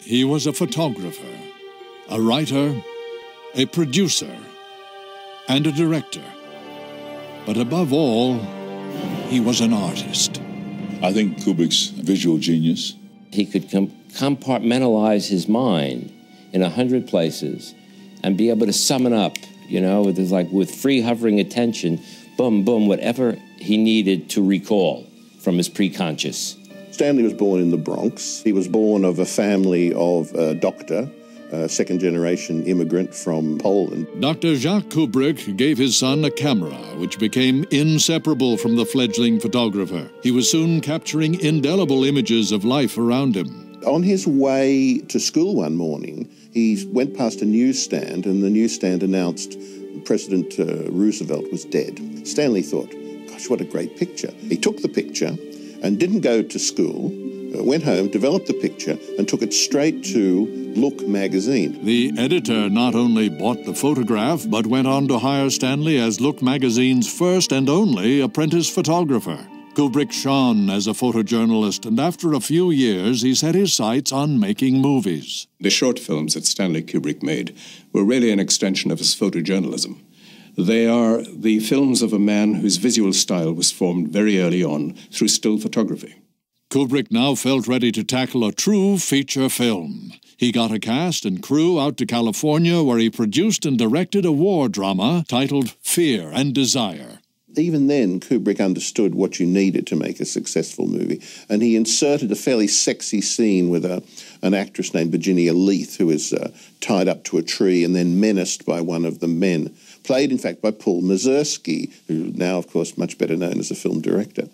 He was a photographer, a writer, a producer, and a director. But above all, he was an artist. I think Kubrick's visual genius. He could compartmentalize his mind in 100 places and be able to sum it up, you know, with free hovering attention, boom, boom, whatever he needed to recall from his preconscious. Stanley was born in the Bronx. He was born of a family of a doctor, a second-generation immigrant from Poland. Dr. Jacques Kubrick gave his son a camera, which became inseparable from the fledgling photographer. He was soon capturing indelible images of life around him. On his way to school one morning, he went past a newsstand, and the newsstand announced President Roosevelt was dead. Stanley thought, gosh, what a great picture. He took the picture and didn't go to school, went home, developed the picture, and took it straight to Look magazine. The editor not only bought the photograph, but went on to hire Stanley as Look magazine's first and only apprentice photographer. Kubrick shone as a photojournalist, and after a few years, he set his sights on making movies. The short films that Stanley Kubrick made were really an extension of his photojournalism. They are the films of a man whose visual style was formed very early on through still photography. Kubrick now felt ready to tackle a true feature film. He got a cast and crew out to California, where he produced and directed a war drama titled Fear and Desire. Even then, Kubrick understood what you needed to make a successful movie, and he inserted a fairly sexy scene with an actress named Virginia Leith, who is tied up to a tree and then menaced by one of the men, played, in fact, by Paul Mazursky, who now, of course, much better known as a film director.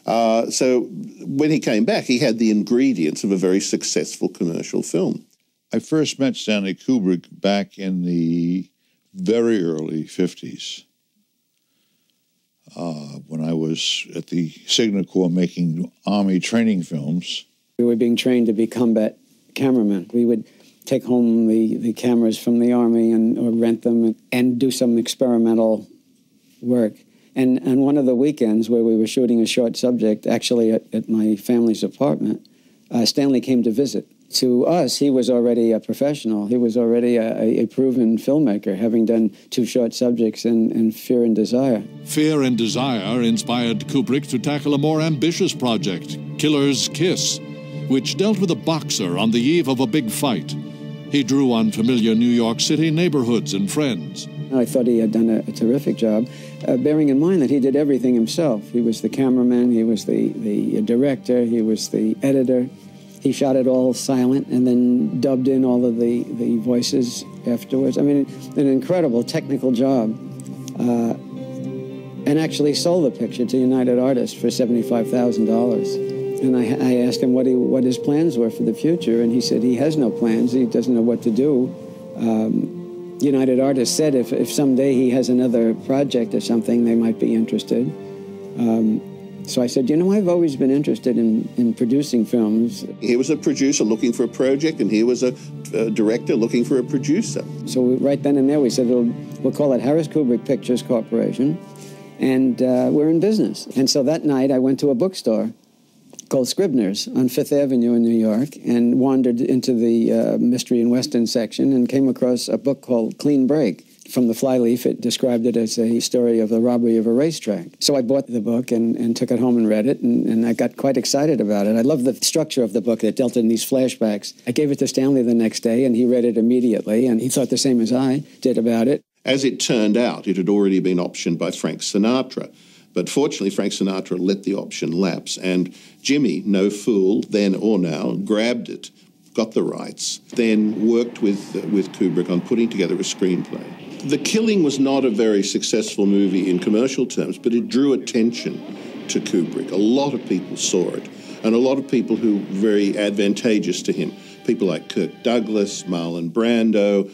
So when he came back, he had the ingredients of a very successful commercial film. I first met Stanley Kubrick back in the very early 50s. When I was at the Signal Corps making Army training films. We were being trained to be combat cameramen. We would take home the cameras from the Army or rent them and do some experimental work. And on one of the weekends where we were shooting a short subject, actually at my family's apartment, Stanley came to visit. To us, he was already a professional. He was already a proven filmmaker, having done 2 short subjects in Fear and Desire. Fear and Desire inspired Kubrick to tackle a more ambitious project, Killer's Kiss, which dealt with a boxer on the eve of a big fight. He drew on familiar New York City neighborhoods and friends. I thought he had done a terrific job, bearing in mind that he did everything himself. He was the cameraman, he was the director, he was the editor. He shot it all silent and then dubbed in all of the voices afterwards. I mean, an incredible technical job. And actually sold the picture to United Artists for $75,000. And I asked him what his plans were for the future, and he said he has no plans. He doesn't know what to do. United Artists said if someday he has another project or something, they might be interested. So I said, you know, I've always been interested in producing films. He was a producer looking for a project, and he was a director looking for a producer. So right then and there we said, we'll call it Harris Kubrick Pictures Corporation, and we're in business. And so that night I went to a bookstore called Scribner's on Fifth Avenue in New York and wandered into the Mystery and Western section and came across a book called Clean Break. From the flyleaf, it described it as a story of the robbery of a racetrack. So I bought the book and took it home and read it, and I got quite excited about it. I loved the structure of the book. It dealt in these flashbacks. I gave it to Stanley the next day, and he read it immediately, and he thought the same as I did about it. As it turned out, it had already been optioned by Frank Sinatra. But fortunately, Frank Sinatra let the option lapse, and Jimmy, no fool, then or now, grabbed it, got the rights, then worked with Kubrick on putting together a screenplay. The Killing was not a very successful movie in commercial terms, but it drew attention to Kubrick. A lot of people saw it, and a lot of people who were very advantageous to him. People like Kirk Douglas, Marlon Brando,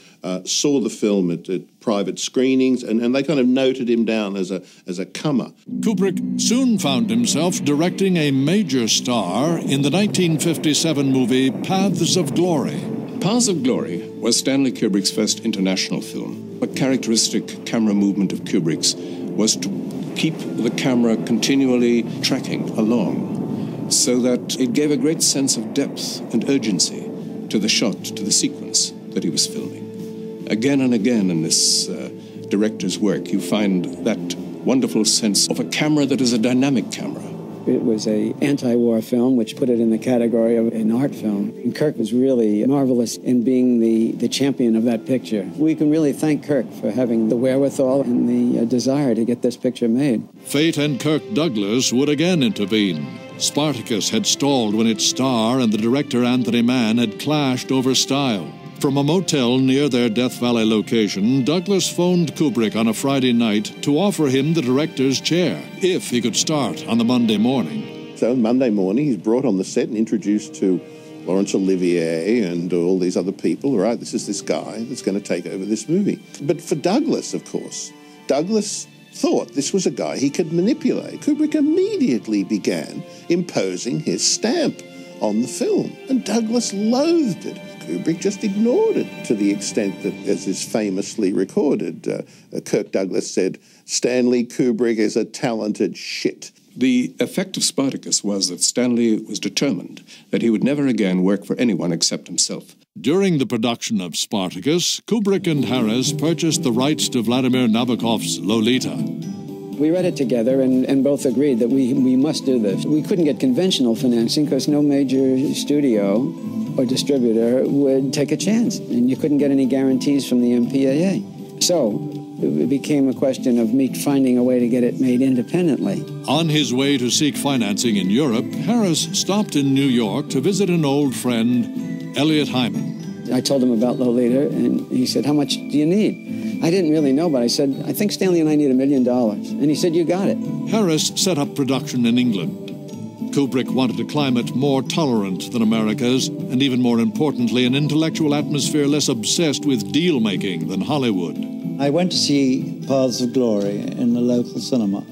saw the film at private screenings, and they kind of noted him down as a comer. Kubrick soon found himself directing a major star in the 1957 movie Paths of Glory. Paths of Glory was Stanley Kubrick's first international film. A characteristic camera movement of Kubrick's was to keep the camera continually tracking along, so that it gave a great sense of depth and urgency to to the shot, to the sequence that he was filming. Again and again in this director's work, you find that wonderful sense of a camera that is a dynamic camera. It was an anti-war film, which put it in the category of an art film. And Kirk was really marvelous in being the champion of that picture. We can really thank Kirk for having the wherewithal and the desire to get this picture made. Fate and Kirk Douglas would again intervene. Spartacus had stalled when its star and the director Anthony Mann had clashed over style. From a motel near their Death Valley location, Douglas phoned Kubrick on a Friday night to offer him the director's chair, if he could start on the Monday morning. So Monday morning, he's brought on the set and introduced to Laurence Olivier and all these other people. Right, this is this guy that's going to take over this movie. But for Douglas, of course, Douglas thought this was a guy he could manipulate. Kubrick immediately began imposing his stamp on the film, and Douglas loathed it. Kubrick just ignored it, to the extent that, as is famously recorded, Kirk Douglas said, "Stanley Kubrick is a talented shit." The effect of Spartacus was that Stanley was determined that he would never again work for anyone except himself. During the production of Spartacus, Kubrick and Harris purchased the rights to Vladimir Nabokov's Lolita. We read it together and both agreed that we must do this. We couldn't get conventional financing because no major studio or distributor would take a chance, and you couldn't get any guarantees from the MPAA. So it became a question of me finding a way to get it made independently. On his way to seek financing in Europe, Harris stopped in New York to visit an old friend, Elliot Hyman. I told him about Lolita, and he said, "How much do you need?" I didn't really know, but I said, "I think Stanley and I need $1 million." And he said, "You got it." Harris set up production in England. Kubrick wanted a climate more tolerant than America's, and even more importantly, an intellectual atmosphere less obsessed with deal-making than Hollywood. I went to see Paths of Glory in the local cinema,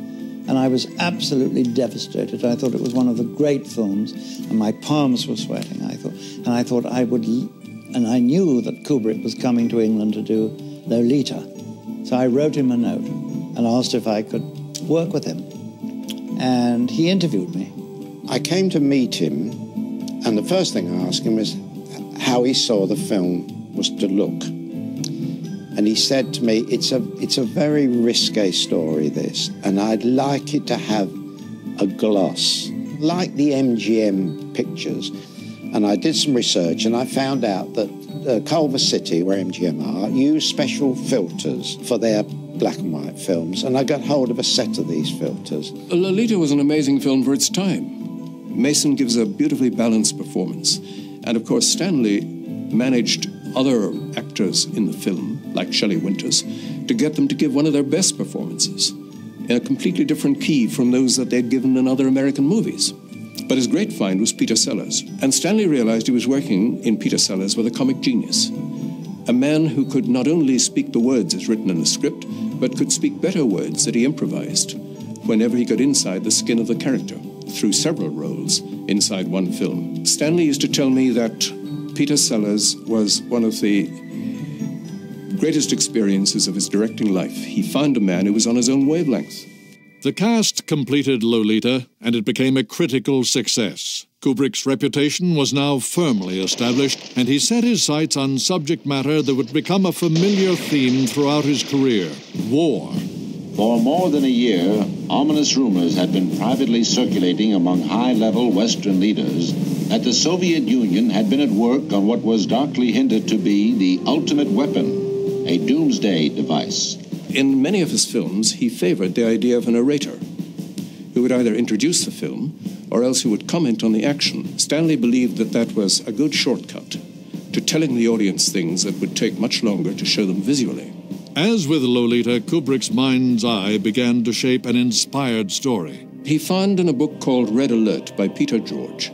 and I was absolutely devastated. I thought it was one of the great films, and my palms were sweating. I thought I would, and I knew that Kubrick was coming to England to do Lolita. So I wrote him a note and asked if I could work with him, and he interviewed me. I came to meet him, and the first thing I asked him was how he saw the film was to look. And he said to me, it's a very risque story, this, and I'd like it to have a gloss, like the MGM pictures. And I did some research, and I found out that Culver City, where MGM are, use special filters for their black and white films, and I got hold of a set of these filters. Lolita was an amazing film for its time. Mason gives a beautifully balanced performance. And of course, Stanley managed other actors in the film, like Shelley Winters, to get them to give one of their best performances in a completely different key from those that they'd given in other American movies. But his great find was Peter Sellers. And Stanley realized he was working in Peter Sellers with a comic genius, a man who could not only speak the words as written in the script, but could speak better words that he improvised whenever he got inside the skin of the character, through several roles inside one film. Stanley used to tell me that Peter Sellers was one of the greatest experiences of his directing life. He found a man who was on his own wavelength. The cast completed Lolita, and it became a critical success. Kubrick's reputation was now firmly established, and he set his sights on subject matter that would become a familiar theme throughout his career: war. For more than a year, ominous rumors had been privately circulating among high-level Western leaders that the Soviet Union had been at work on what was darkly hinted to be the ultimate weapon, a doomsday device. In many of his films, he favored the idea of a narrator who would either introduce the film or else who would comment on the action. Stanley believed that that was a good shortcut to telling the audience things that would take much longer to show them visually. As with Lolita, Kubrick's mind's eye began to shape an inspired story. He found in a book called Red Alert by Peter George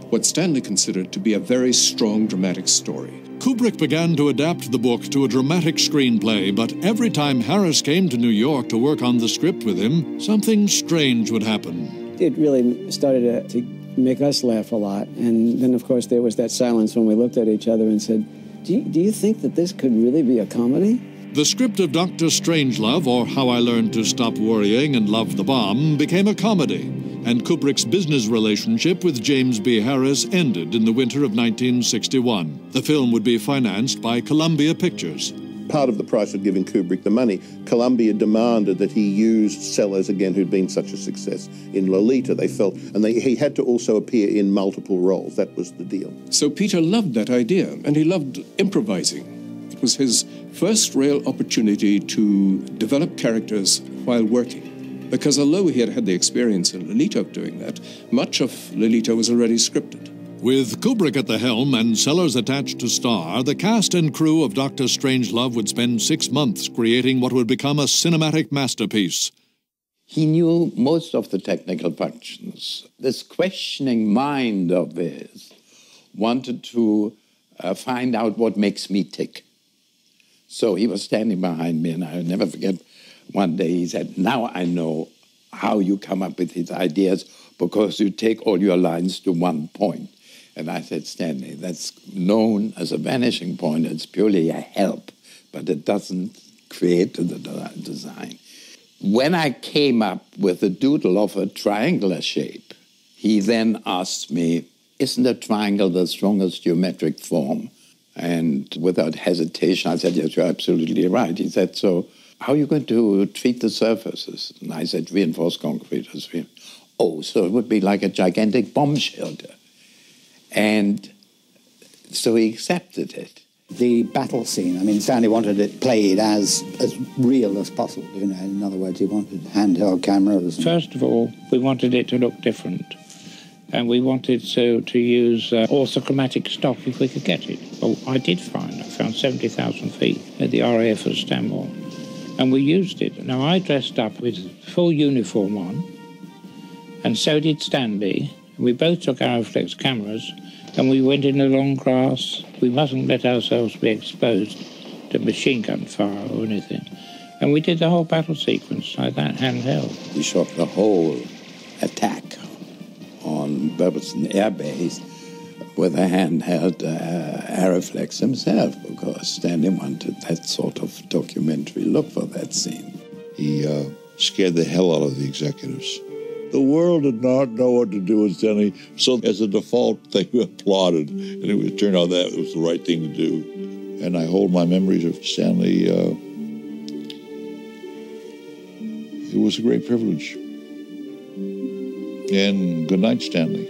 what Stanley considered to be a very strong dramatic story. Kubrick began to adapt the book to a dramatic screenplay, but every time Harris came to New York to work on the script with him, something strange would happen. It really started to make us laugh a lot. And then, of course, there was that silence when we looked at each other and said, do you think that this could really be a comedy? The script of Dr. Strangelove, or How I Learned to Stop Worrying and Love the Bomb, became a comedy, and Kubrick's business relationship with James B. Harris ended in the winter of 1961. The film would be financed by Columbia Pictures. Part of the price of giving Kubrick the money, Columbia demanded that he use Sellers again, who'd been such a success in Lolita, they felt, and he had to also appear in multiple roles. That was the deal. So Peter loved that idea, and he loved improvising. It was his first real opportunity to develop characters while working. Because although he had had the experience in Lolita of doing that, much of Lolita was already scripted. With Kubrick at the helm and Sellers attached to star, the cast and crew of Dr. Strangelove would spend 6 months creating what would become a cinematic masterpiece. He knew most of the technical functions. This questioning mind of his wanted to find out what makes me tick. So he was standing behind me, and I'll never forget, one day he said, "Now I know how you come up with these ideas, because you take all your lines to one point." And I said, "Stanley, that's known as a vanishing point. It's purely a help, but it doesn't create the design." When I came up with a doodle of a triangular shape, he then asked me, "Isn't a triangle the strongest geometric form?" And without hesitation, I said, "Yes, you're absolutely right." He said, "So how are you going to treat the surfaces?" And I said, "Reinforced concrete." "Oh, so it would be like a gigantic bomb shelter." And so he accepted it. The battle scene, I mean, Stanley wanted it played as real as possible, you know. In other words, he wanted handheld cameras. First of all, we wanted it to look different. And we wanted to use orthochromatic stock if we could get it. Well, I found 70,000 feet at the RAF at Stanmore. And we used it. Now, I dressed up with full uniform on, and so did Stanley. We both took our reflex cameras, and we went in the long grass. We mustn't let ourselves be exposed to machine gun fire or anything. And we did the whole battle sequence like that, handheld. We shot the whole attack on Burberton Air Base with a handheld Aeroflex himself, because Stanley wanted that sort of documentary look for that scene. He scared the hell out of the executives. The world did not know what to do with Stanley, so as a default thing, we applauded, and it turned out that was the right thing to do. And I hold my memories of Stanley. It was a great privilege. And good night, Stanley.